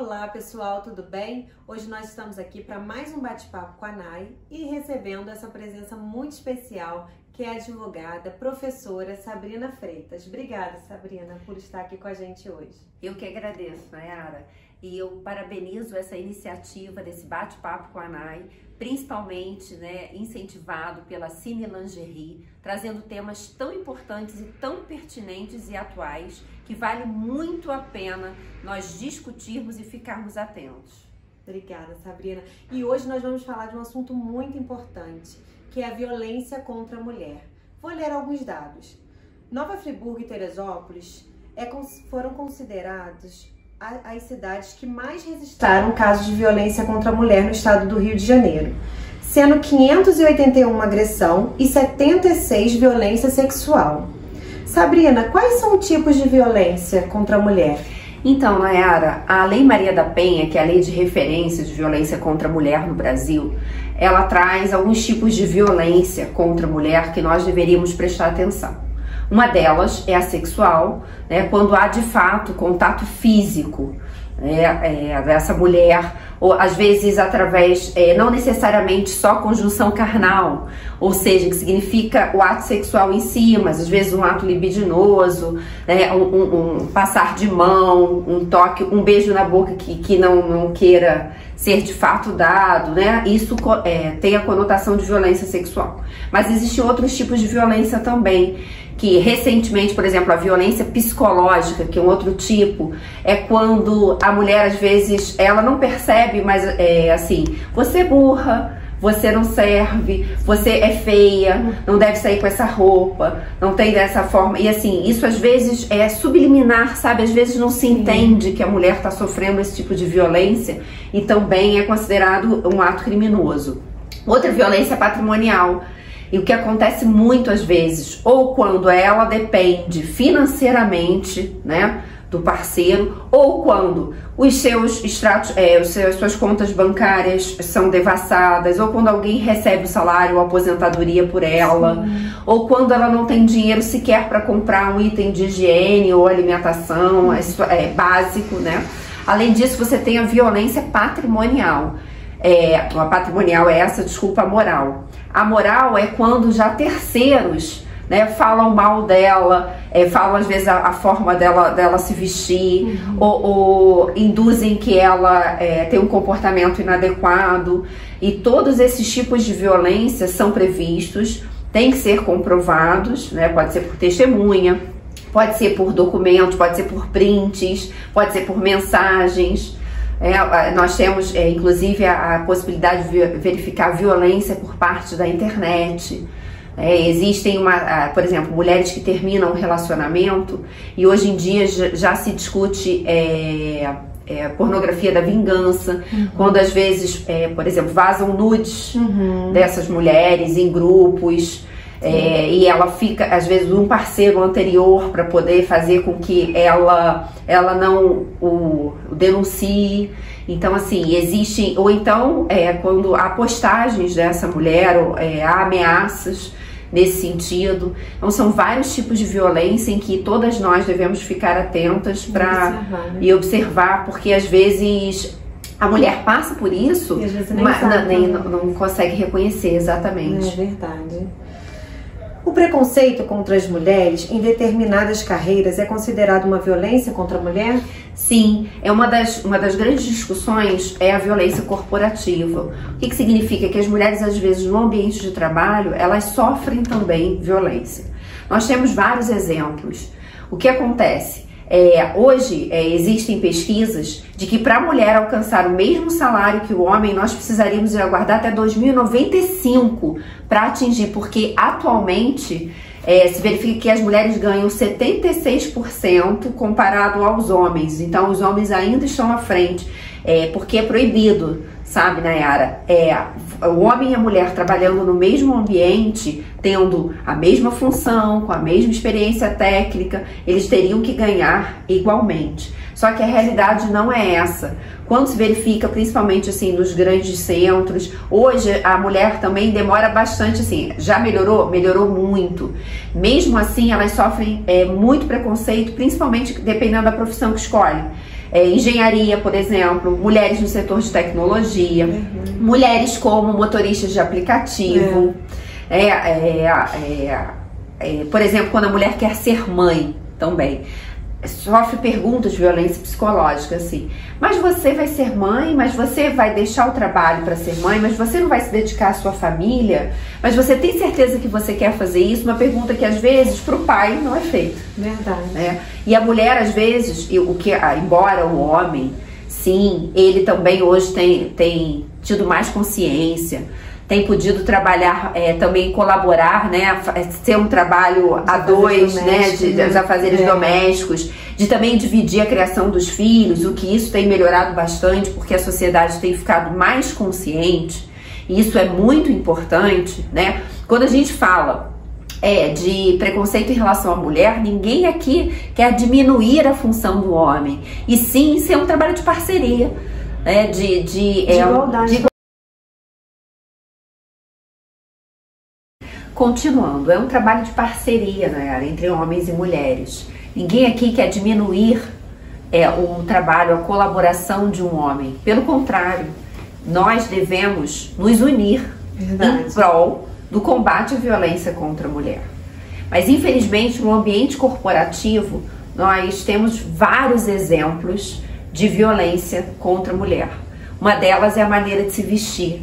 Olá pessoal, tudo bem? Hoje nós estamos aqui para mais um bate-papo com a Nay e recebendo essa presença muito especial que é a advogada, professora Sabrina Freitas. Obrigada, Sabrina, por estar aqui com a gente hoje. Eu que agradeço, Nayara, e eu parabenizo essa iniciativa desse bate-papo com a Nay, principalmente incentivado pela Cine Lingerie, trazendo temas tão importantes e tão pertinentes e atuais que vale muito a pena nós discutirmos e ficarmos atentos. Obrigada, Sabrina. E hoje nós vamos falar de um assunto muito importante, que é a violência contra a mulher. Vou ler alguns dados. Nova Friburgo e Teresópolis foram considerados as cidades que mais registraram casos de violência contra a mulher no estado do Rio de Janeiro, sendo 581 agressão e 76 violência sexual. Sabrina, quais são os tipos de violência contra a mulher? Então, Nayara, a Lei Maria da Penha, que é a lei de referência de violência contra a mulher no Brasil, ela traz alguns tipos de violência contra a mulher que nós deveríamos prestar atenção. Uma delas é a sexual, quando há de fato contato físico dessa mulher, ou às vezes através, não necessariamente só conjunção carnal, ou seja, que significa o ato sexual em si, mas às vezes um ato libidinoso, um passar de mão, um toque, um beijo na boca que não queira ser de fato dado, Isso tem a conotação de violência sexual. Mas existem outros tipos de violência também, que recentemente, por exemplo, a violência psicológica, que é um outro tipo, é quando a mulher, às vezes, ela não percebe, mas assim, você é burra, você não serve, você é feia, não deve sair com essa roupa, não tem dessa forma. E assim, isso às vezes é subliminar, sabe? Às vezes não se entende que a mulher está sofrendo esse tipo de violência e também é considerado um ato criminoso. Outra violência patrimonial. E o que acontece muito às vezes, ou quando ela depende financeiramente, do parceiro, ou quando os seus extratos, suas contas bancárias são devassadas, ou quando alguém recebe o salário ou aposentadoria por ela, ou quando ela não tem dinheiro sequer para comprar um item de higiene ou alimentação, é básico, Além disso, você tem a violência patrimonial. A patrimonial é essa, desculpa, a moral. A moral é quando já terceiros falam mal dela, falam às vezes a forma dela se vestir, ou induzem que ela tem um comportamento inadequado. E todos esses tipos de violência são previstos, têm que ser comprovados, pode ser por testemunha, pode ser por documentos, pode ser por prints, pode ser por mensagens. Nós temos, inclusive, a possibilidade de verificar violência por parte da internet. Existem, por exemplo, mulheres que terminam um relacionamento e hoje em dia já se discute pornografia da vingança, quando às vezes, por exemplo, vazam nudes dessas mulheres em grupos. E ela fica, às vezes, um parceiro anterior para poder fazer com que ela não o denuncie. Então, assim, existem, ou então, quando há postagens dessa mulher, há ameaças nesse sentido. Então, são vários tipos de violência em que todas nós devemos ficar atentas para observar, porque às vezes a mulher passa por isso, mas não consegue reconhecer exatamente. É verdade. O preconceito contra as mulheres em determinadas carreiras é considerado uma violência contra a mulher? Sim, uma das grandes discussões é a violência corporativa. O que significa? Que as mulheres, às vezes, no ambiente de trabalho, elas sofrem também violência. Nós temos vários exemplos. O que acontece? Hoje existem pesquisas de que para a mulher alcançar o mesmo salário que o homem, nós precisaríamos aguardar até 2095 para atingir, porque atualmente se verifica que as mulheres ganham 76% comparado aos homens. Então os homens ainda estão à frente, porque é proibido, sabe, Nayara? O homem e a mulher trabalhando no mesmo ambiente, tendo a mesma função, com a mesma experiência técnica, eles teriam que ganhar igualmente. Só que a realidade não é essa. Quando se verifica, principalmente assim, nos grandes centros, hoje a mulher também demora bastante, assim, já melhorou? Melhorou muito. Mesmo assim, elas sofrem muito preconceito, principalmente dependendo da profissão que escolhe. engenharia, por exemplo, mulheres no setor de tecnologia, mulheres como motoristas de aplicativo, por exemplo, quando a mulher quer ser mãe também. Sofre perguntas de violência psicológica, assim, mas você vai ser mãe, mas você vai deixar o trabalho para ser mãe, mas você não vai se dedicar à sua família, mas você tem certeza que você quer fazer isso? Uma pergunta que às vezes para o pai não é feita. Verdade. E a mulher às vezes, embora o homem, sim, ele também hoje tem tido mais consciência, tem podido trabalhar, também colaborar, né, ser um trabalho a dois, né, de afazeres domésticos, de também dividir a criação dos filhos, o que isso tem melhorado bastante, porque a sociedade tem ficado mais consciente, e isso é muito importante, né. Quando a gente fala de preconceito em relação à mulher, ninguém aqui quer diminuir a função do homem, e sim ser um trabalho de parceria, né, de igualdade. Continuando, é um trabalho de parceria, né, entre homens e mulheres. Ninguém aqui quer diminuir o trabalho, a colaboração de um homem. Pelo contrário, nós devemos nos unir em prol do combate à violência contra a mulher. Mas, infelizmente, no ambiente corporativo, nós temos vários exemplos de violência contra a mulher. Uma delas é a maneira de se vestir.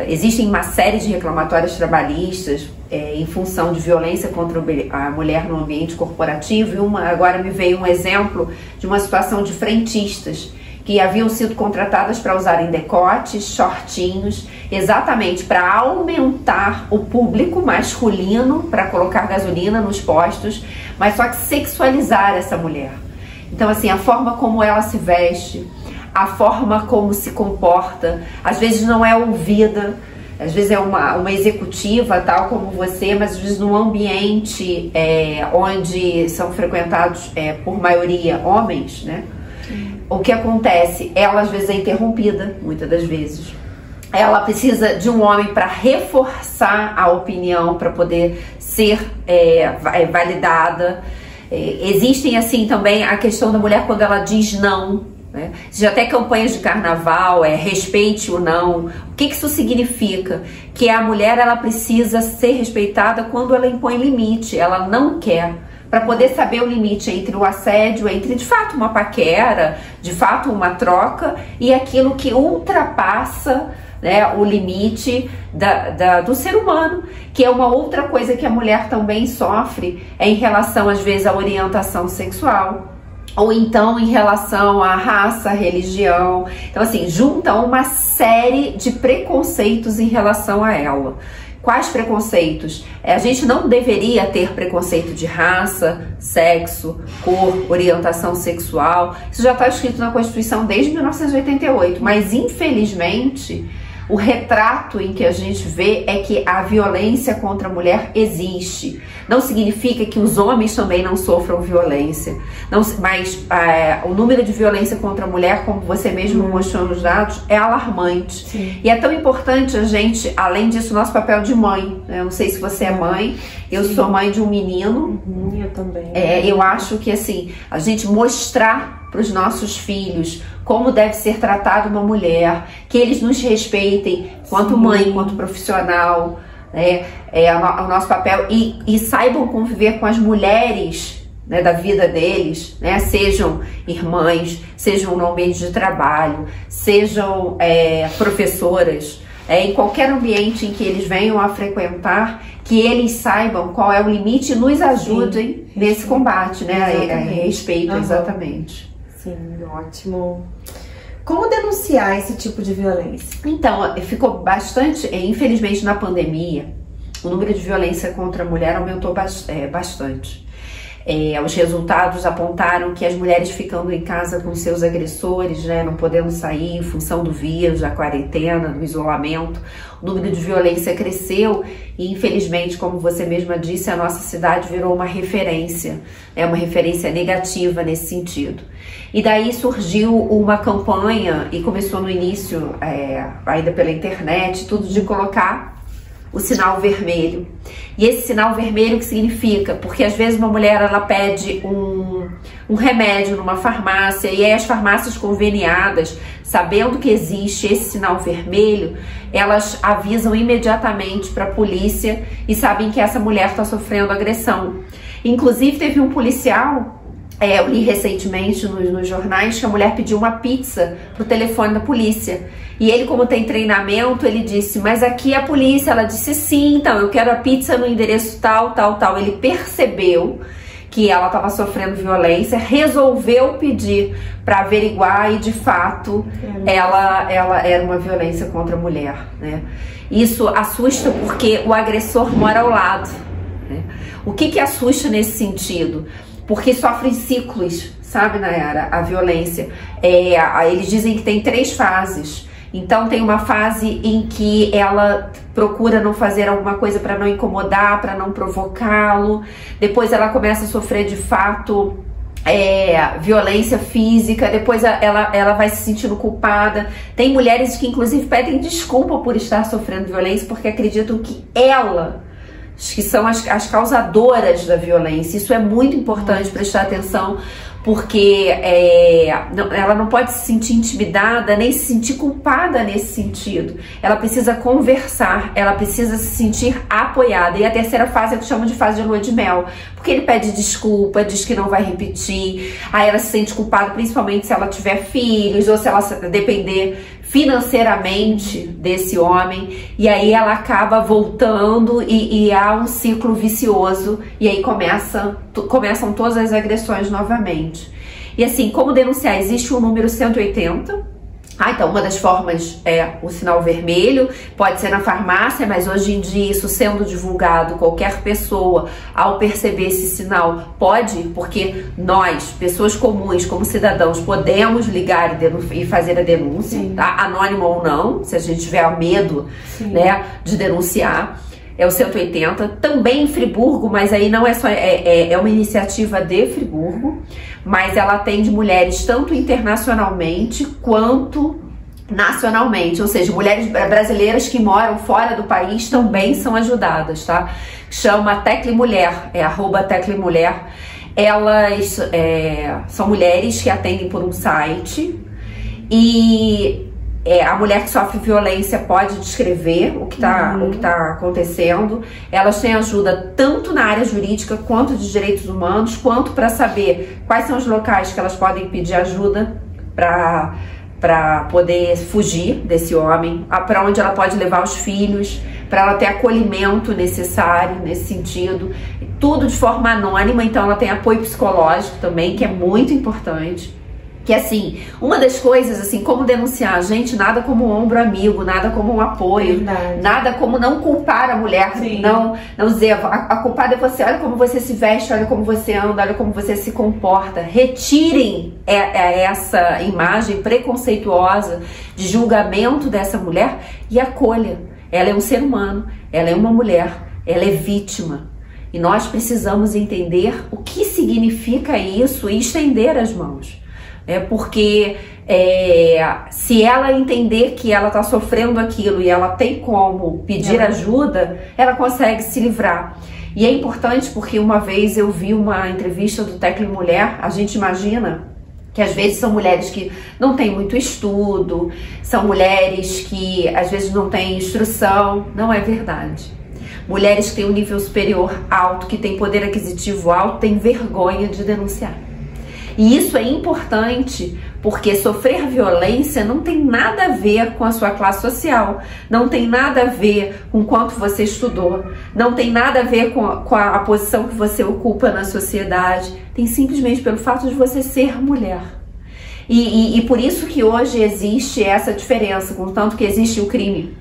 Existem uma série de reclamatórios trabalhistas em função de violência contra a mulher no ambiente corporativo, e agora me veio um exemplo de uma situação de frentistas que haviam sido contratadas para usarem decotes, shortinhos, exatamente para aumentar o público masculino, para colocar gasolina nos postos, mas só que sexualizar essa mulher. Então, assim, a forma como ela se veste, a forma como se comporta, às vezes não é ouvida, às vezes é uma executiva, tal como você, mas às vezes num ambiente onde são frequentados por maioria homens, né? O que acontece? Ela às vezes é interrompida, muitas das vezes. Ela precisa de um homem para reforçar a opinião, para poder ser validada. Existem assim também a questão da mulher quando ela diz não. Já até campanhas de carnaval, respeite o não. O que isso significa? Que a mulher ela precisa ser respeitada quando ela impõe limite, ela não quer. Para poder saber o limite entre o assédio, entre de fato uma paquera, de fato uma troca, e aquilo que ultrapassa, né, o limite do ser humano, que é uma outra coisa que a mulher também sofre em relação às vezes à orientação sexual, ou então em relação à raça, religião. Então assim, junta uma série de preconceitos em relação a ela. Quais preconceitos? A gente não deveria ter preconceito de raça, sexo, cor, orientação sexual. Isso já está escrito na Constituição desde 1988, mas infelizmente o retrato em que a gente vê é que a violência contra a mulher existe. Não significa que os homens também não sofram violência, mas o número de violência contra a mulher, como você mesmo mostrou nos dados, é alarmante. Sim. E é tão importante a gente, além disso, nosso papel de mãe. Eu não sei se você é mãe, eu sou mãe de um menino. Eu também. Eu acho que assim, a gente mostrar para os nossos filhos como deve ser tratada uma mulher, que eles nos respeitem quanto mãe, quanto profissional, né? O nosso papel, e saibam conviver com as mulheres, né, da vida deles, né? Sejam irmãs, sejam no ambiente de trabalho, sejam professoras, em qualquer ambiente em que eles venham a frequentar, que eles saibam qual é o limite e nos ajudem nesse combate, né? Respeito, exatamente. Sim, ótimo. Como denunciar esse tipo de violência? Então, ficou bastante, infelizmente na pandemia, o número de violência contra a mulher aumentou bastante. Os resultados apontaram que as mulheres ficando em casa com seus agressores, né, não podendo sair em função do vírus, da quarentena, do isolamento, o número de violência cresceu e, infelizmente, como você mesma disse, a nossa cidade virou uma referência negativa nesse sentido. E daí surgiu uma campanha, e começou no início, ainda pela internet, tudo de colocar o sinal vermelho. E esse sinal vermelho, o que significa? Porque às vezes uma mulher, ela pede um remédio numa farmácia, e aí as farmácias conveniadas, sabendo que existe esse sinal vermelho, elas avisam imediatamente para a polícia e sabem que essa mulher está sofrendo agressão. Inclusive teve um policial, eu li recentemente nos jornais, que a mulher pediu uma pizza pro telefone da polícia. E ele, como tem treinamento, ele disse, mas aqui é a polícia. Ela disse, sim, então, eu quero a pizza no endereço tal, tal, tal. Ele percebeu que ela estava sofrendo violência, resolveu pedir para averiguar e, de fato, ela era uma violência contra a mulher, né? Isso assusta porque o agressor mora ao lado, né? O que assusta nesse sentido? Porque sofrem ciclos, sabe, Nayara, a violência. Eles dizem que tem 3 fases. Então tem uma fase em que ela procura não fazer alguma coisa para não incomodar, para não provocá-lo. Depois ela começa a sofrer de fato violência física. Depois ela vai se sentindo culpada. Tem mulheres que inclusive pedem desculpa por estar sofrendo violência porque acreditam que que são as causadoras da violência. Isso é muito importante prestar atenção, porque ela não pode se sentir intimidada, nem se sentir culpada nesse sentido. Ela precisa conversar, ela precisa se sentir apoiada. E a terceira fase é o que chamam de fase de lua de mel, porque ele pede desculpa, diz que não vai repetir, aí ela se sente culpada, principalmente se ela tiver filhos ou se ela depender financeiramente desse homem, e aí ela acaba voltando e há um ciclo vicioso, e aí começam todas as agressões novamente. E assim, como denunciar? Existe o número 180. Então uma das formas é o sinal vermelho, pode ser na farmácia, mas hoje em dia isso sendo divulgado, qualquer pessoa ao perceber esse sinal pode, porque nós, pessoas comuns, como cidadãos, podemos ligar e fazer a denúncia, tá? Anônimo ou não, se a gente tiver medo, né, de denunciar. É o 180, também em Friburgo, mas aí não é só, é uma iniciativa de Friburgo, mas ela atende mulheres tanto internacionalmente quanto nacionalmente, ou seja, mulheres brasileiras que moram fora do país também são ajudadas, tá? Chama Tecle Mulher, @Tecle Mulher. Elas são mulheres que atendem por um site e a mulher que sofre violência pode descrever o que tá acontecendo. Elas têm ajuda tanto na área jurídica quanto de direitos humanos, quanto para saber quais são os locais que elas podem pedir ajuda para poder fugir desse homem, para onde ela pode levar os filhos, para ela ter acolhimento necessário nesse sentido. Tudo de forma anônima, então ela tem apoio psicológico também, que é muito importante. Que assim, uma das coisas, assim, como denunciar, gente, nada como um ombro amigo, nada como um apoio, nada como não culpar a mulher, não dizer, a culpada é você, olha como você se veste, olha como você anda, olha como você se comporta. Retirem essa imagem preconceituosa de julgamento dessa mulher e acolha. Ela é um ser humano, ela é uma mulher, ela é vítima. E nós precisamos entender o que significa isso e estender as mãos. Porque se ela entender que ela está sofrendo aquilo e ela tem como pedir ajuda, ela consegue se livrar. E é importante porque uma vez eu vi uma entrevista do Tecle Mulher. A gente imagina que às vezes são mulheres que não têm muito estudo, são mulheres que às vezes não têm instrução. Não é verdade. Mulheres que têm um nível superior alto, que têm poder aquisitivo alto, têm vergonha de denunciar. E isso é importante porque sofrer violência não tem nada a ver com a sua classe social, não tem nada a ver com quanto você estudou, não tem nada a ver com a posição que você ocupa na sociedade, tem simplesmente pelo fato de você ser mulher. E por isso que hoje existe essa diferença, contanto que existe o crime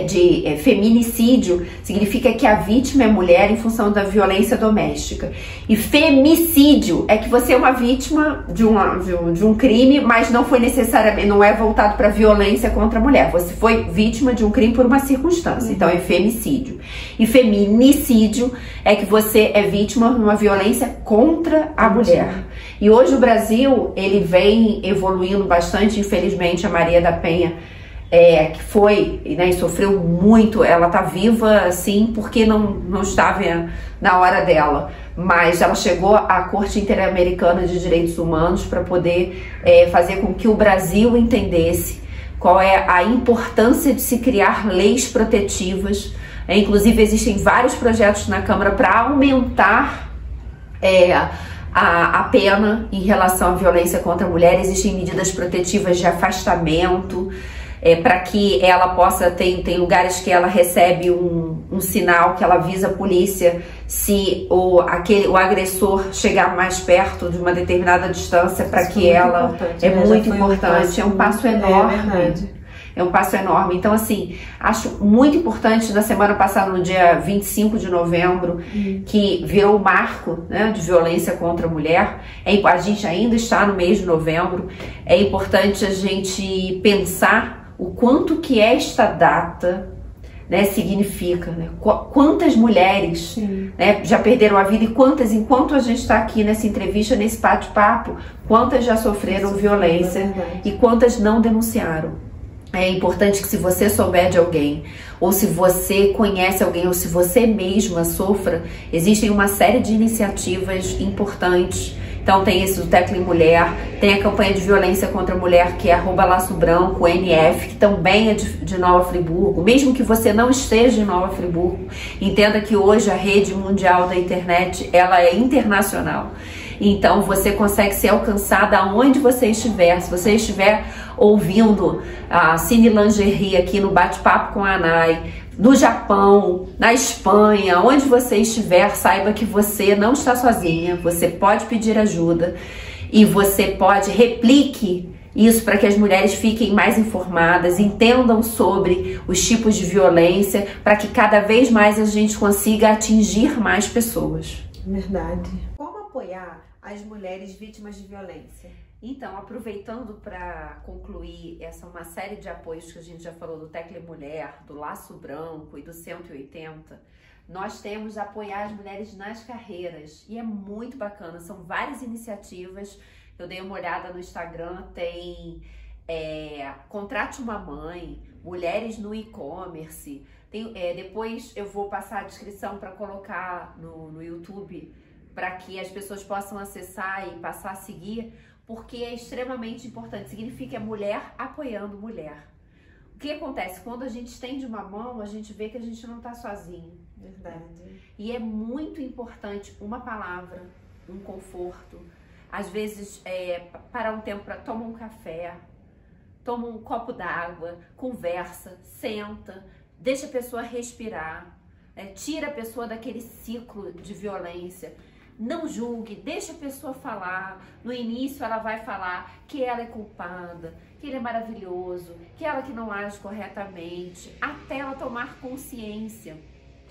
de feminicídio, significa que a vítima é mulher em função da violência doméstica. E femicídio é que você é uma vítima de um crime, mas não foi necessariamente, não é voltado para violência contra a mulher. Você foi vítima de um crime por uma circunstância. Então é femicídio. E feminicídio é que você é vítima de uma violência contra a mulher. E hoje o Brasil, ele vem evoluindo bastante, infelizmente a Maria da Penha que foi, né, e sofreu muito. Ela tá viva, sim, porque não estava na hora dela, mas ela chegou à Corte Interamericana de Direitos Humanos para poder fazer com que o Brasil entendesse qual é a importância de se criar leis protetivas. Inclusive, existem vários projetos na Câmara para aumentar a pena em relação à violência contra a mulher. Existem medidas protetivas de afastamento, para que ela possa tem lugares que ela recebe um sinal que ela avisa a polícia se o agressor chegar mais perto de uma determinada distância, para que ela... É muito importante, é um passo enorme. É um passo enorme. Então, assim, acho muito importante, na semana passada, no dia 25 de novembro, que virou o marco, né, de violência contra a mulher. A gente ainda está no mês de novembro. É importante a gente pensar o quanto que esta data, né, significa, né? Quantas mulheres, né, já perderam a vida, e quantas, enquanto a gente está aqui nessa entrevista, nesse bate-papo, quantas já sofreram violência e quantas não denunciaram. É importante que, se você souber de alguém, ou se você conhece alguém, ou se você mesma sofra, existem uma série de iniciativas importantes. Então tem esse do Tecla Mulher, tem a campanha de violência contra a mulher, que é @LaçoBranco, NF, que também é de Nova Friburgo. Mesmo que você não esteja em Nova Friburgo, entenda que hoje a rede mundial da internet, ela é internacional. Então você consegue ser alcançada aonde você estiver. Se você estiver ouvindo a Cine Lingerie aqui no Bate-Papo com a Anai, no Japão, na Espanha, onde você estiver, saiba que você não está sozinha. Você pode pedir ajuda e você pode replique isso para que as mulheres fiquem mais informadas, entendam sobre os tipos de violência, para que cada vez mais a gente consiga atingir mais pessoas. Verdade. Como apoiar as mulheres vítimas de violência? Então, aproveitando para concluir uma série de apoios que a gente já falou, do Tecla Mulher, do Laço Branco e do 180, nós temos apoiar as mulheres nas carreiras, e é muito bacana, são várias iniciativas. Eu dei uma olhada no Instagram, tem Contrate uma Mãe, Mulheres no E-Commerce, depois eu vou passar a descrição para colocar no YouTube, para que as pessoas possam acessar e passar a seguir, porque é extremamente importante. Significa mulher apoiando mulher. O que acontece? Quando a gente estende uma mão, a gente vê que a gente não está sozinho. Verdade. E é muito importante uma palavra, um conforto. Às vezes, parar um tempo para tomar um café, toma um copo d'água, conversa, senta, deixa a pessoa respirar, tira a pessoa daquele ciclo de violência. Não julgue, deixa a pessoa falar. No início ela vai falar que ela é culpada, que ele é maravilhoso, que ela que não age corretamente, até ela tomar consciência.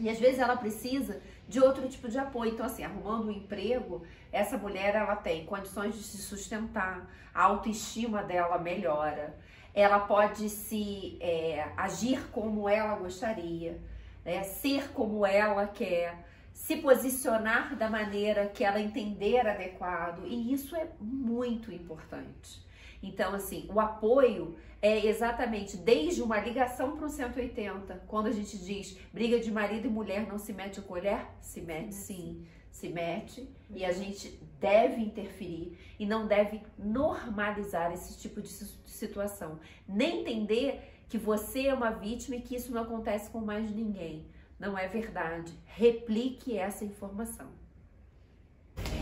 E às vezes ela precisa de outro tipo de apoio. Então, assim, arrumando um emprego, essa mulher, ela tem condições de se sustentar, a autoestima dela melhora, ela pode agir como ela gostaria, ser como ela quer, se posicionar da maneira que ela entender adequado, e isso é muito importante. Então, assim, o apoio é exatamente desde uma ligação para o 180, quando a gente diz briga de marido e mulher não se mete a colher, se mete sim, se mete, e a gente deve interferir e não deve normalizar esse tipo de situação, nem entender que você é uma vítima e que isso não acontece com mais ninguém. Não é verdade. Replique essa informação.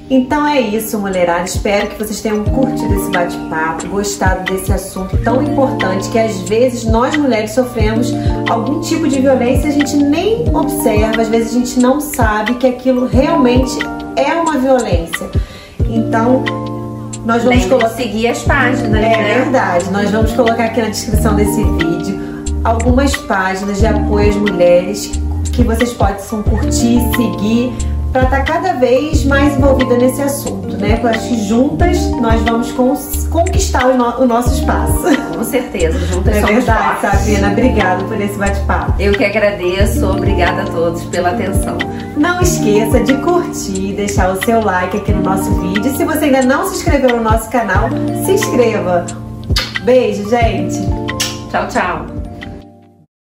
Então é isso, mulherada. Espero que vocês tenham curtido esse bate-papo, gostado desse assunto tão importante, que às vezes nós mulheres sofremos algum tipo de violência e a gente nem observa, às vezes a gente não sabe que aquilo realmente é uma violência. Então, nós vamos seguir as páginas, né? É verdade. Nós vamos colocar aqui na descrição desse vídeo algumas páginas de apoio às mulheres que vocês possam curtir, seguir, para estar cada vez mais envolvida nesse assunto, né? Porque eu acho que juntas nós vamos conquistar o nosso espaço. Com certeza, juntas somos verdade, fortes. Sabrina, obrigada por esse bate-papo. Eu que agradeço, obrigada a todos pela atenção. Não esqueça de curtir, deixar o seu like aqui no nosso vídeo. Se você ainda não se inscreveu no nosso canal, se inscreva. Beijo, gente! Tchau, tchau!